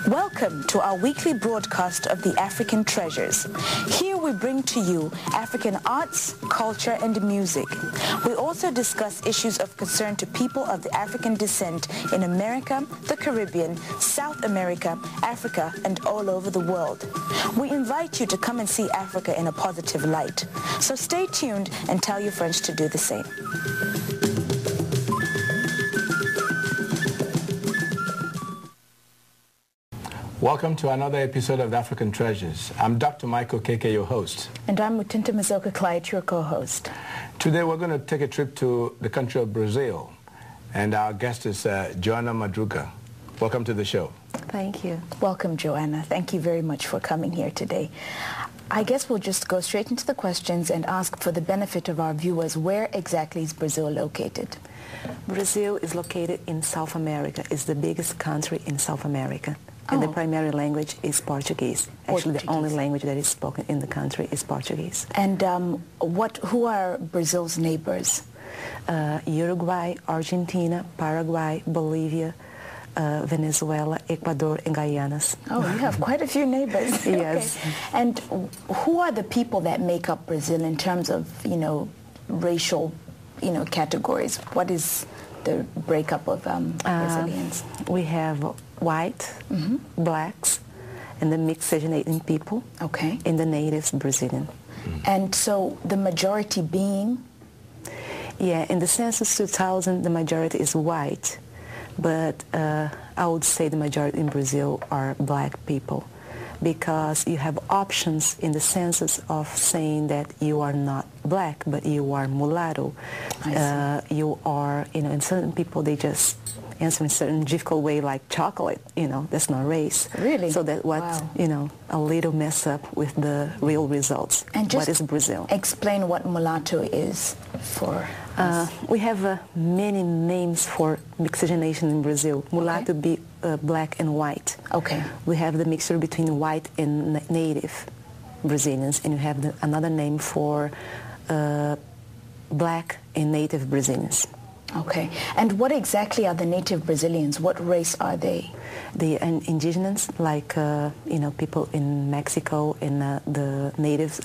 Welcome to our weekly broadcast of the African Treasures. Here we bring to you African arts, culture, and music. We also discuss issues of concern to people of the African descent in America, the Caribbean, South America, Africa, and all over the world. We invite you to come and see Africa in a positive light. So stay tuned and tell your friends to do the same. Welcome to another episode of the African Treasures. I'm Dr. Michael Okeke, your host. And I'm Mutinta Mazoka Clyde, your co-host. Today we're going to take a trip to the country of Brazil. And our guest is Joanna Madruga. Welcome to the show. Thank you. Welcome, Joanna. Thank you very much for coming here today. I guess we'll just go straight into the questions and ask for the benefit of our viewers, where exactly is Brazil located? Brazil is located in South America. It's the biggest country in South America. And the primary language is Portuguese. Actually, the only language that is spoken in the country is Portuguese. And who are Brazil's neighbors? Uruguay, Argentina, Paraguay, Bolivia, Venezuela, Ecuador, and Guyana. Oh, you have quite a few neighbors. Yes. Okay. And who are the people that make up Brazil in terms of, racial, categories? What is the breakup of Brazilians? We have white, blacks, and the miscegenating people, and the natives Brazilian. And so the majority being? Yeah, in the census 2000, the majority is white, but I would say the majority in Brazil are black people, because you have options in the census of saying that you are not black, but you are mulatto. You are, and certain people, they just answer in a certain difficult way, like chocolate, that's not race. Really? So that what, a little mess up with the real results. And just what is Brazil? Explain what mulatto is for us. We have many names for miscegenation in Brazil. Mulatto be black and white. Okay. We have the mixture between white and native Brazilians, and you have another name for black and native Brazilians. Okay. And what exactly are the native Brazilians? What race are they? They are indigenous, like, people in Mexico and the natives,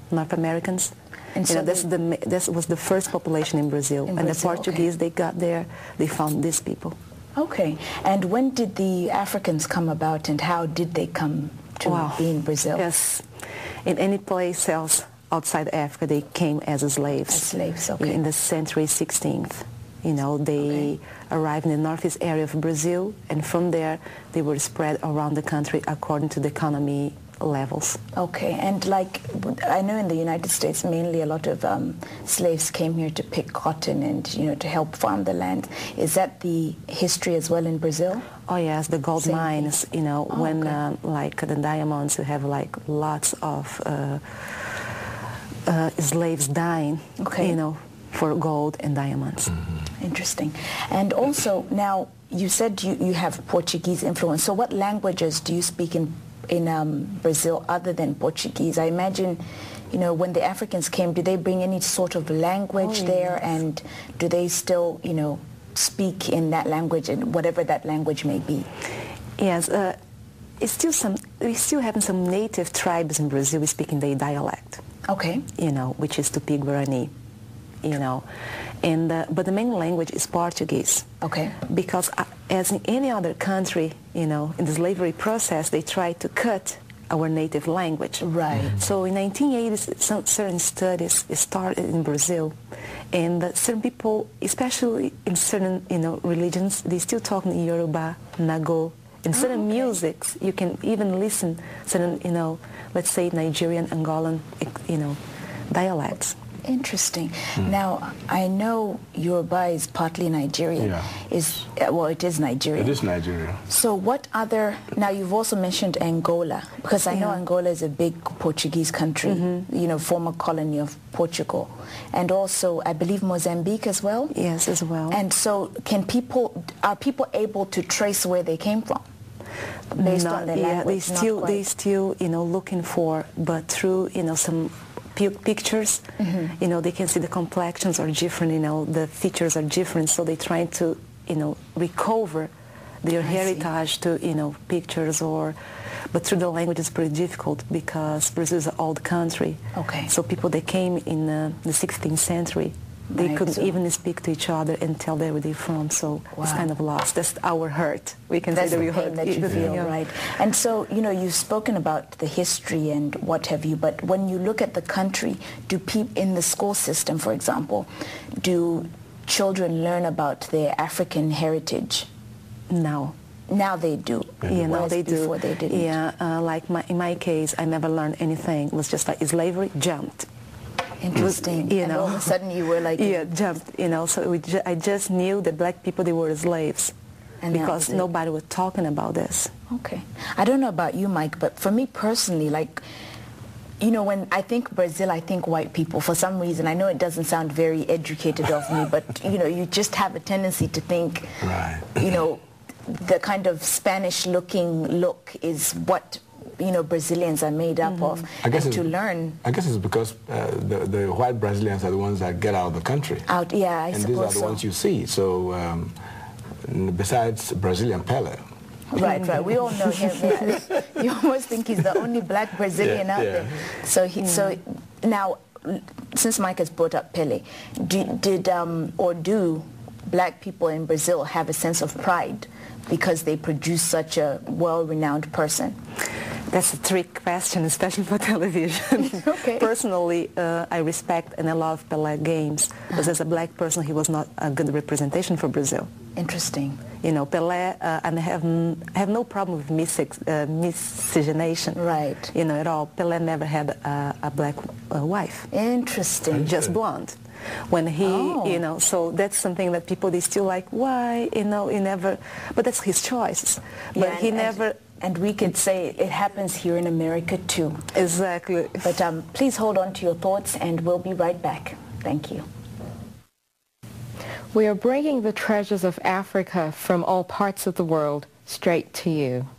North Americans. And so that was the first population in Brazil. And the Portuguese, they got there, they found these people. Okay. And when did the Africans come about, and how did they come to be in Brazil? Yes. In any place else outside Africa, they came as slaves. As slaves, okay. In the century 16th. They arrived in the northeast area of Brazil, and from there they were spread around the country according to the economy levels. Okay, and I know in the United States mainly a lot of slaves came here to pick cotton and to help farm the land. Is that the history as well in Brazil? Oh yes, the gold mines. When the diamonds, you have lots of slaves dying. Okay. For gold and diamonds. Interesting. And also, now, you said you have Portuguese influence. So what languages do you speak in Brazil other than Portuguese? I imagine, when the Africans came, did they bring any sort of language there? And do they still, speak in that language, and whatever that language may be? Yes. We still have some native tribes in Brazil speaking their dialect. Okay. Which is Tupi-Guarani. But the main language is Portuguese. Okay. Because as in any other country, in the slavery process, they try to cut our native language. Right. So in 1980s, certain studies started in Brazil, and certain people, especially in certain, religions, they still talk in Yoruba, Nago, in certain musics. You can even listen certain, let's say Nigerian, Angolan, dialects. Interesting. Now, I know Yoruba is partly Nigerian. Yeah. It is Nigerian. It is Nigeria. So what other, now you've also mentioned Angola, because I know Angola is a big Portuguese country, former colony of Portugal. And also, I believe Mozambique as well? Yes, as well. And so are people able to trace where they came from? Based on their language? They still, looking for, but through, some pictures, they can see the complexions are different, the features are different, so they try to, recover their heritage to, pictures but through the language it's pretty difficult because Brazil is an old country. Okay. So people that came in the 16th century, they couldn't even speak to each other and tell where they're from. So it's kind of lost. That's our hurt. We can That's say that the we hurt. pain that you feel, right? And so, you've spoken about the history and what have you, but when you look at the country, do people in the school system, for example, do children learn about their African heritage? No. Now they do. Yeah, now they do. Before they didn't. Yeah, like in my case, I never learned anything. It was just like slavery, jumped. Interesting. And all of a sudden you were like... Yeah, jumped, So I just knew that black people, they were slaves. And because nobody was talking about this. Okay. I don't know about you, Mike, but for me personally, like, when I think Brazil, I think white people. For some reason, I know it doesn't sound very educated of me, but, you just have a tendency to think, right. The kind of Spanish-looking look is what, Brazilians are made up of. I guess to learn. I guess it's because the white Brazilians are the ones that get out of the country. I suppose and these are the ones you see. So besides Brazilian Pele. Right. We all know him. Yeah. You almost think he's the only black Brazilian out there. So so now, since Mike has brought up Pele, do black people in Brazil have a sense of pride because they produce such a well-renowned person? That's a trick question, especially for television. Okay. Personally, I respect and I love Pelé games, because as a black person, he was not a good representation for Brazil. Interesting. Pelé, and I have no problem with miscegenation. Right. At all. Pelé never had a black wife. Interesting. Just blonde. When he, so that's something that people, they still like, why, he never, but that's his choice. But he never... And we could say it happens here in America too. Exactly. But please hold on to your thoughts and we'll be right back. Thank you. We are bringing the treasures of Africa from all parts of the world straight to you.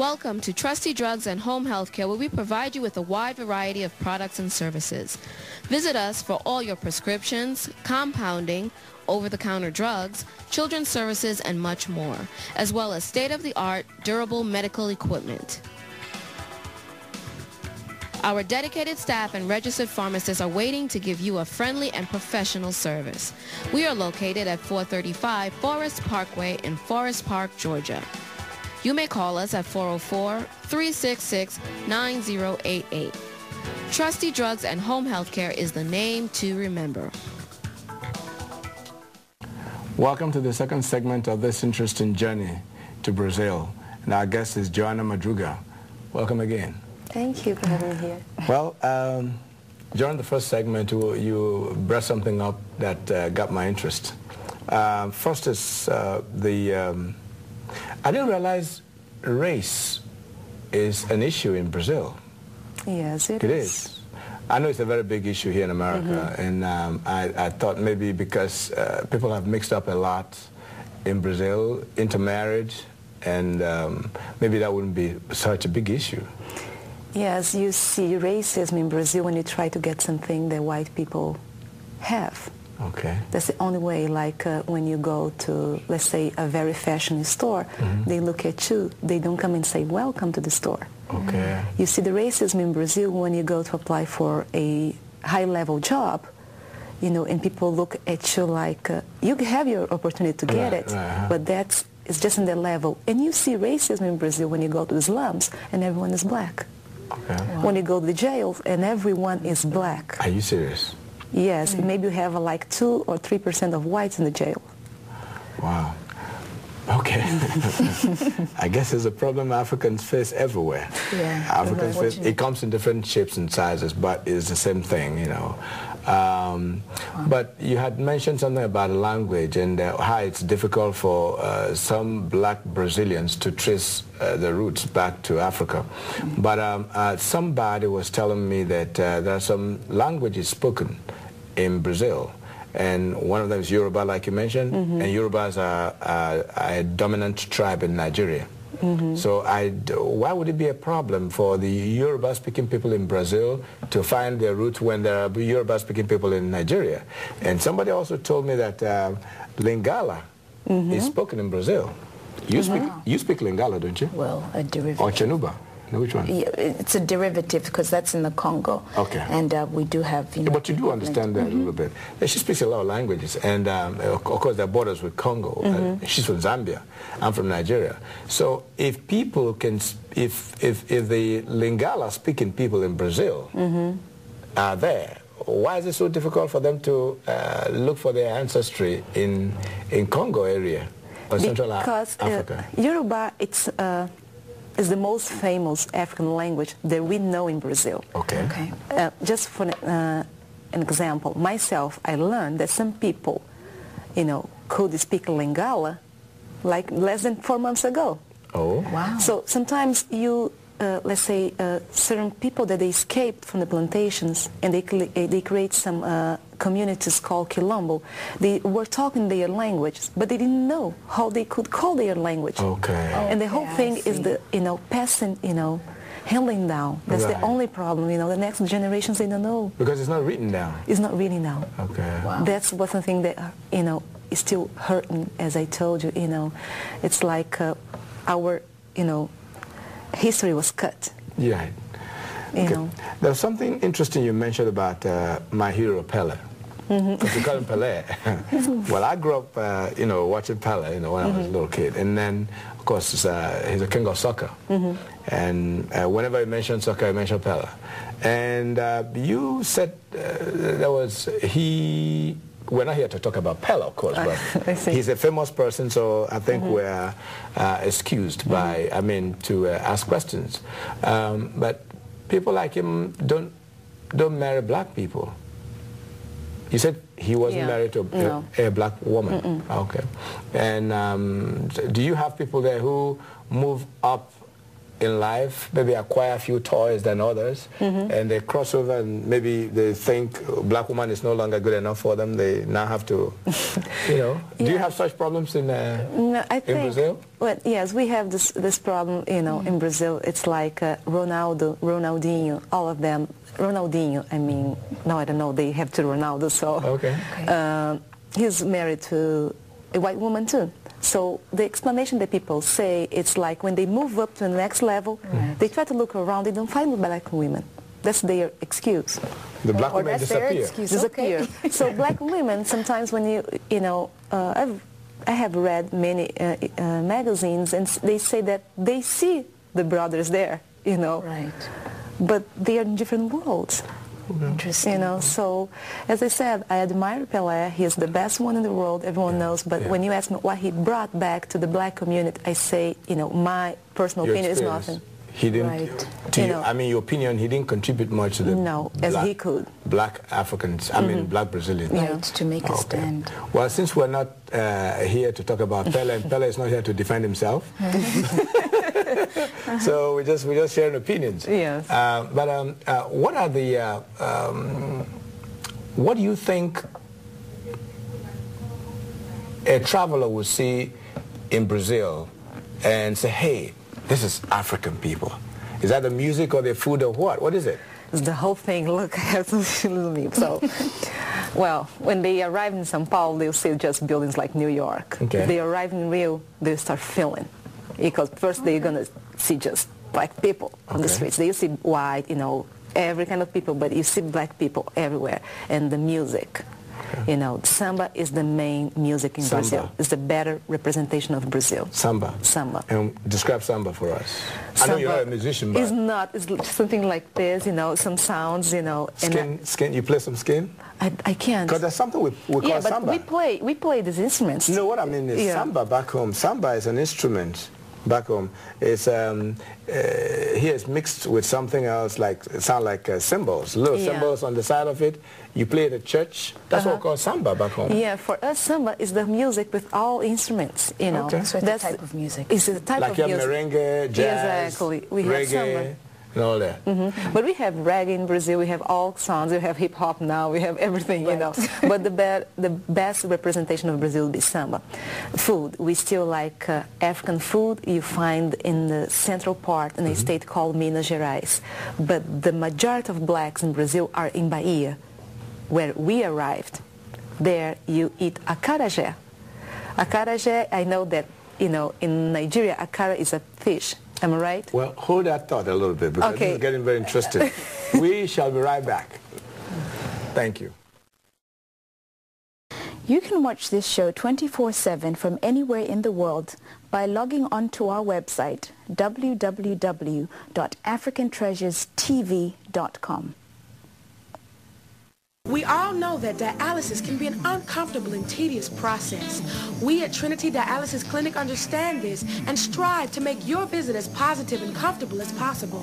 Welcome to Trusty Drugs and Home Healthcare, where we provide you with a wide variety of products and services. Visit us for all your prescriptions, compounding, over-the-counter drugs, children's services, and much more, as well as state-of-the-art, durable medical equipment. Our dedicated staff and registered pharmacists are waiting to give you a friendly and professional service. We are located at 435 Forest Parkway in Forest Park, Georgia. You may call us at 404-366-9088. Trusty Drugs and Home Healthcare is the name to remember. Welcome to the second segment of this interesting journey to Brazil. And our guest is Joanna Madruga. Welcome again. Thank you for having me here. Well, during the first segment, you brought something up that got my interest. First is I didn't realize race is an issue in Brazil. Yes, it is. I know it's a very big issue here in America, and I thought maybe because people have mixed up a lot in Brazil, intermarriage, and maybe that wouldn't be such a big issue. Yes, you see racism in Brazil when you try to get something that white people have. Okay. That's the only way, like when you go to, let's say, a very fashion store, they look at you, they don't come and say, welcome to the store. Okay. You see the racism in Brazil when you go to apply for a high-level job, you know, and people look at you like, you have your opportunity to get it, but it's just in that level. And you see racism in Brazil when you go to the slums and everyone is black. Okay. Wow. When you go to the jail and everyone is black. Are you serious? Yes, maybe you have like 2 or 3% of whites in the jail. Wow. Okay. I guess it's a problem Africans face everywhere. Yeah. Africans face, it comes in different shapes and sizes, but it's the same thing, you know. But you had mentioned something about language and how it's difficult for some black Brazilians to trace the roots back to Africa. But somebody was telling me that there are some languages spoken in Brazil, and one of them is Yoruba, like you mentioned, and Yorubas are a dominant tribe in Nigeria. So why would it be a problem for the Yoruba-speaking people in Brazil to find their roots when there are Yoruba-speaking people in Nigeria? And somebody also told me that Lingala is spoken in Brazil. You speak Lingala, don't you? Well, a derivative. Or Chanuba? No, which one? Yeah, it's a derivative because that's in the Congo. Okay. And we do have, you know. But you do understand that a little bit. She speaks a lot of languages, and of course there are borders with Congo. She's from Zambia. I'm from Nigeria. So if people can, if the Lingala speaking people in Brazil are there, why is it so difficult for them to look for their ancestry in Congo area or Central Africa? Yoruba, is the most famous African language that we know in Brazil. Okay. Just for an example, myself, I learned that some people, you know, could speak Lingala like less than 4 months ago. Oh. Wow. So sometimes you, let's say, certain people that they escaped from the plantations and they create some communities called Quilombo. They were talking their language, but they didn't know how they could call their language. Okay. And the whole thing is the, you know, passing, you know, handling down. That's the only problem, you know. The next generations, they don't know. Because it's not written down. It's not written down. Okay. Wow. That's one thing that, you know, is still hurting, as I told you, you know. It's like our, you know, history was cut. Yeah. You know. There's something interesting you mentioned about my hero, Pele. Because you call him Pele. Well, I grew up, you know, watching Pele, you know, when I was a little kid. And then, of course, he's a king of soccer. And whenever I mention soccer, I mention Pele. And you said we're not here to talk about Pele, of course, but he's a famous person, so I think we're excused by, to ask questions. But people like him don't marry black people. You said he wasn't married to a black woman. Okay. And do you have people there who move up in life, maybe acquire a few toys than others, and they cross over and maybe they think black woman is no longer good enough for them. They now have to, you know. Do you have such problems in No, I think, Brazil? Well, yes, we have this problem, you know, in Brazil. It's like Ronaldo, Ronaldinho, all of them. Ronaldinho, I mean, no, I don't know, they have two Ronaldo, so Okay. he's married to a white woman too. So the explanation that people say, it's like when they move up to the next level, they try to look around, they don't find black women. That's their excuse. The black women disappear. Disappear. So black women, sometimes when you know, I have read many magazines, and they say that they see the brothers there, you know. Right. But they are in different worlds. Interesting. You know, so as I said, I admire Pelé. He is the best one in the world. Everyone knows. But when you ask me what he brought back to the black community, I say, you know, my personal Your opinion is experience. nothing. He didn't. Right. To You you, know. I mean, your opinion. He didn't contribute much to the. No, as he could. Black Africans. I mean, black Brazilians. Right, to make a Okay. stand. Well, since we're not here to talk about Pelé, and Pelé is not here to defend himself, so we just sharing opinions. Yes. But what are the what do you think a traveler would see in Brazil and say, hey, this is African people? Is that the music or the food or what? What is it? It's the whole thing. Look, I have to me. So, well, when they arrive in São Paulo, they'll see just buildings like New York. Okay. If they arrive in Rio, they start feeling. Because first they're going to see just black people on the streets. They see white, you know, every kind of people, but you see black people everywhere. And the music. You know, samba is the main music in Brazil. It's the better representation of Brazil. Samba. Samba. And describe samba for us. I know you're not a musician, but... It's not. It's something like this, you know, some sounds, you know. Skin. You play some skin? I can't. Because there's something we call but samba. we play these instruments. No, what I mean is samba back home. Samba is an instrument back home. It's here it's mixed with something else, like it sound like cymbals, little cymbals on the side of it. You play it at church. That's what we call samba back home. Yeah, for us, samba is the music with all instruments. You know, Okay. So that's the type of music. It's the type Like of your music. merengue, jazz, Exactly. We have reggae, samba. and all that. But we have reggae in Brazil. We have all songs. We have hip hop now. We have everything, you know. But the best representation of Brazil is samba. Food. We still like African food. You find in the central part in a state called Minas Gerais. But the majority of blacks in Brazil are in Bahia, where we arrived. There you eat acarajé. Acarajé, I know that, you know, in Nigeria, akara is a fish. Am I right? Well, hold that thought a little bit, because this is getting very interesting. We shall be right back. Thank you. You can watch this show 24/7 from anywhere in the world by logging on to our website, www.africantreasurestv.com. We all know that dialysis can be an uncomfortable and tedious process. We at Trinity Dialysis Clinic understand this and strive to make your visit as positive and comfortable as possible.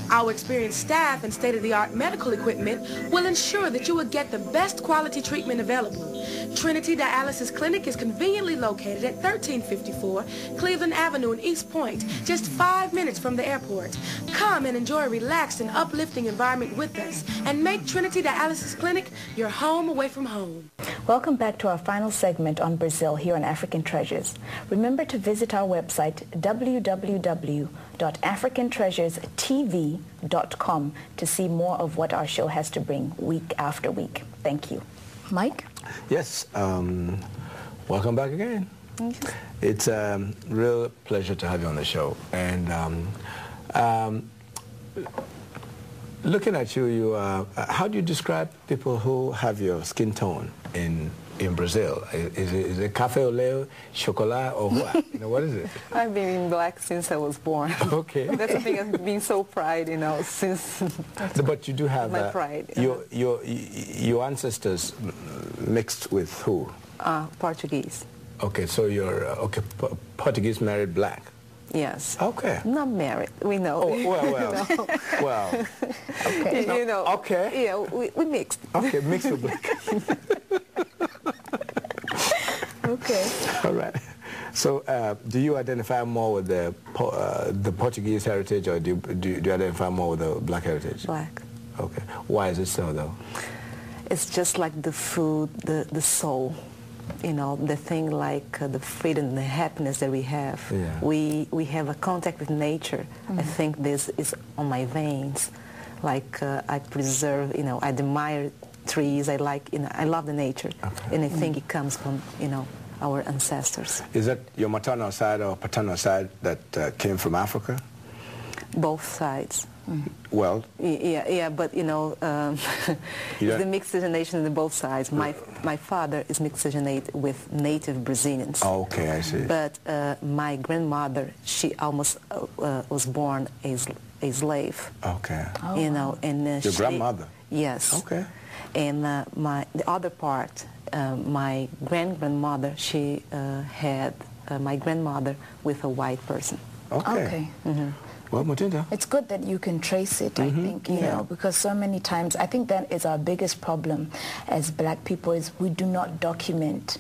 Our experienced staff and state-of-the-art medical equipment will ensure that you will get the best quality treatment available. Trinity Dialysis Clinic is conveniently located at 1354 Cleveland Avenue in East Point, just 5 minutes from the airport. Come and enjoy a relaxed and uplifting environment with us and make Trinity Dialysis Clinic your home away from home. Welcome back to our final segment on Brazil here on African Treasures. Remember to visit our website, www.africantreasurestv.com, to see more of what our show has to bring week after week. Thank you. Mike? Yes, welcome back again. It's a real pleasure to have you on the show. And looking at you, how do you describe people who have your skin tone in Brazil? Is it cafe au lait, chocolat, or what? You know, what is it? I've been in black since I was born. Okay. That's the thing I've been so proud, you know, since But you do have my pride. Your ancestors mixed with who? Portuguese. Okay, so you're Portuguese married black. Yes. Okay. Not married, we know. Oh, well. No. Well. Okay. You know. Okay. Yeah, we mixed. Okay, mixed with black. Okay. All right. So, do you identify more with the Portuguese heritage, or do you identify more with the black heritage? Black. Okay. Why is it so, though? It's just like the food, the soul, you know, the thing like the freedom and the happiness that we have. Yeah. We have a contact with nature. I think this is on my veins. Like I preserve, you know, I admire trees. I like, you know, I love the nature, and I think it comes from, you know, our ancestors. Is that your maternal side or paternal side that came from Africa? Both sides. Well, yeah, but you know, it's the mixogenation on both sides. My father is mixogenate with native Brazilians. Oh, okay, I see. But my grandmother, she almost was born a slave. Okay. Oh, you know, and your grandmother. Yes. Okay. And the other part, my grandmother, she had my grandmother with a white person. Okay. Well, Mutinda. It's good that you can trace it, I think, you know, because so many times, I think that is our biggest problem as black people, is we do not document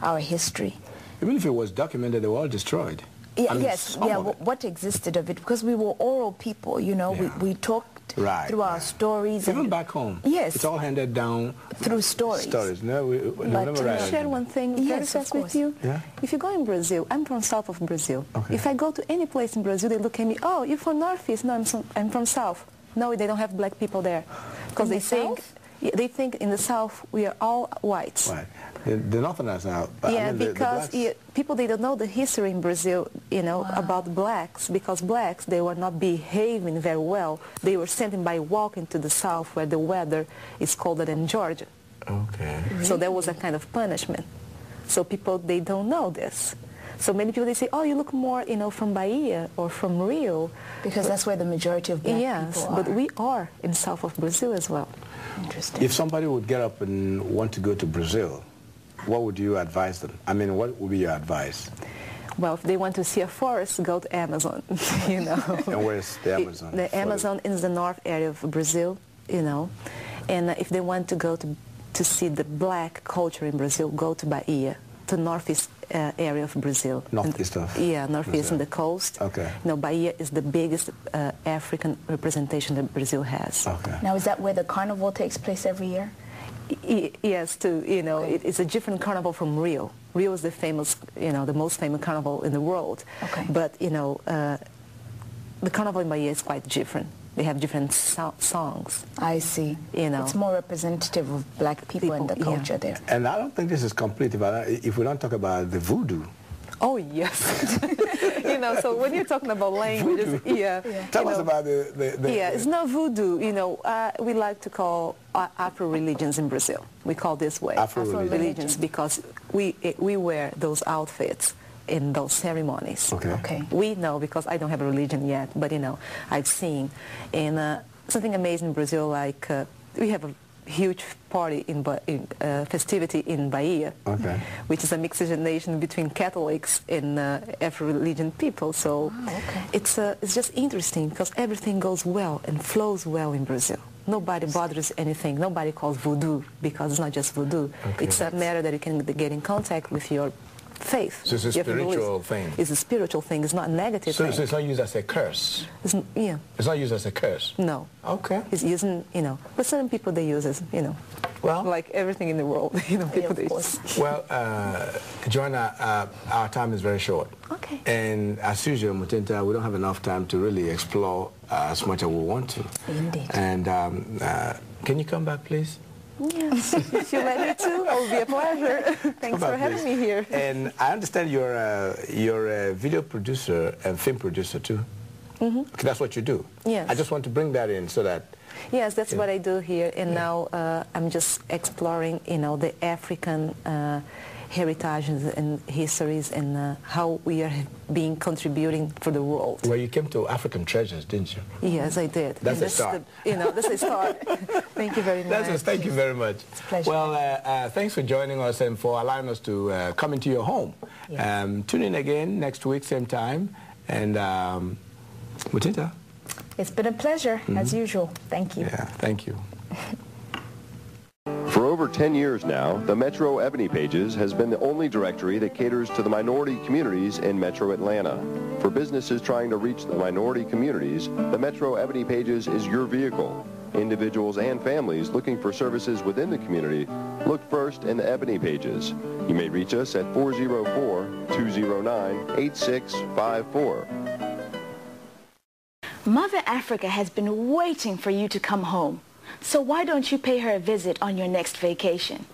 our history. Even if it was documented, they were all destroyed. Yeah, what existed of it, because we were oral people, you know, we talked through our stories. Even back home. Yes. It's all handed down. Through stories. No, we never Can I share one thing very fast with you? Yeah. If you go in Brazil, I'm from south of Brazil. Okay. If I go to any place in Brazil, they look at me, oh, you're from Northeast? No, I'm from South. No, they don't have black people there. Because they think in the South we are all whites. Right. The Northerners now. Because people, they don't know the history in Brazil, you know, about blacks, because blacks, they were not behaving very well. They were sent by walking to the South, where the weather is colder than Georgia. Okay. So there was a kind of punishment. So people, they don't know this. So many people, they say, oh, you look more, you know, from Bahia or from Rio. Because that's where the majority of black people are. But we are in south of Brazil as well. Interesting. If somebody would get up and want to go to Brazil, what would you advise them? I mean, what would be your advice? Well, if they want to see a forest, go to Amazon, you know. And where's the Amazon? The Amazon is the north area of Brazil, you know. And if they want to go to see the black culture in Brazil, go to Bahia, to northeast area of Brazil. Northeast of northeast on the coast. Okay. You know, Bahia is the biggest African representation that Brazil has. Okay. Now, is that where the carnival takes place every year? Yes, too. You know, it's a different carnival from Rio. Rio is the famous, you know, the most famous carnival in the world. Okay. But, you know, the carnival in Bahia is quite different. They have different songs. I see. You know, it's more representative of black people and the culture there. And I don't think this is complete if we don't talk about the voodoo. Oh, yes. You know, so when you're talking about languages, Tell us about the it's not voodoo. You know, we like to call Afro-religions in Brazil. We call this way Afro-religions because we wear those outfits in those ceremonies. Okay. We know, because I don't have a religion yet, but, you know, I've seen. And something amazing in Brazil, like we have a huge party in festivity in Bahia, which is a mixogenation between Catholics and Afro-religion people. So it's just interesting because everything goes well and flows well in Brazil. Nobody bothers anything. Nobody calls voodoo, because it's not just voodoo. It's a matter that you can get in contact with your faith. So it's a spiritual thing. It's a spiritual thing. It's not a negative thing. So it's not used as a curse? It's not used as a curse? No. Okay. It's using, you know, but some people they use it, you know, well, like everything in the world, you know, people they use. Well, Joanna, our time is very short. Okay. And as usual, Mutinda, we don't have enough time to really explore as much as we want to. Indeed. And can you come back, please? Yes, if you let me to, it will be a pleasure. Thanks for having me here. And I understand you're a video producer and film producer too. Okay, that's what you do. Yes. I just want to bring that in so that. Yes, that's what I do here. And now I'm just exploring, you know, the African heritages and histories and how we are being contributing for the world. Well, you came to African Treasures, didn't you? Yes, I did. That's a start. That's a start. Thank you very much. Thank you very much. It's a pleasure. Well, thanks for joining us and for allowing us to come into your home. Yes. Tune in again next week, same time. And Mutinda. It's been a pleasure, as usual. Thank you. Yeah, thank you. For over over 10 years now, the Metro Ebony Pages has been the only directory that caters to the minority communities in Metro Atlanta. For businesses trying to reach the minority communities, the Metro Ebony Pages is your vehicle. Individuals and families looking for services within the community, look first in the Ebony Pages. You may reach us at 404-209-8654. Mother Africa has been waiting for you to come home. So why don't you pay her a visit on your next vacation?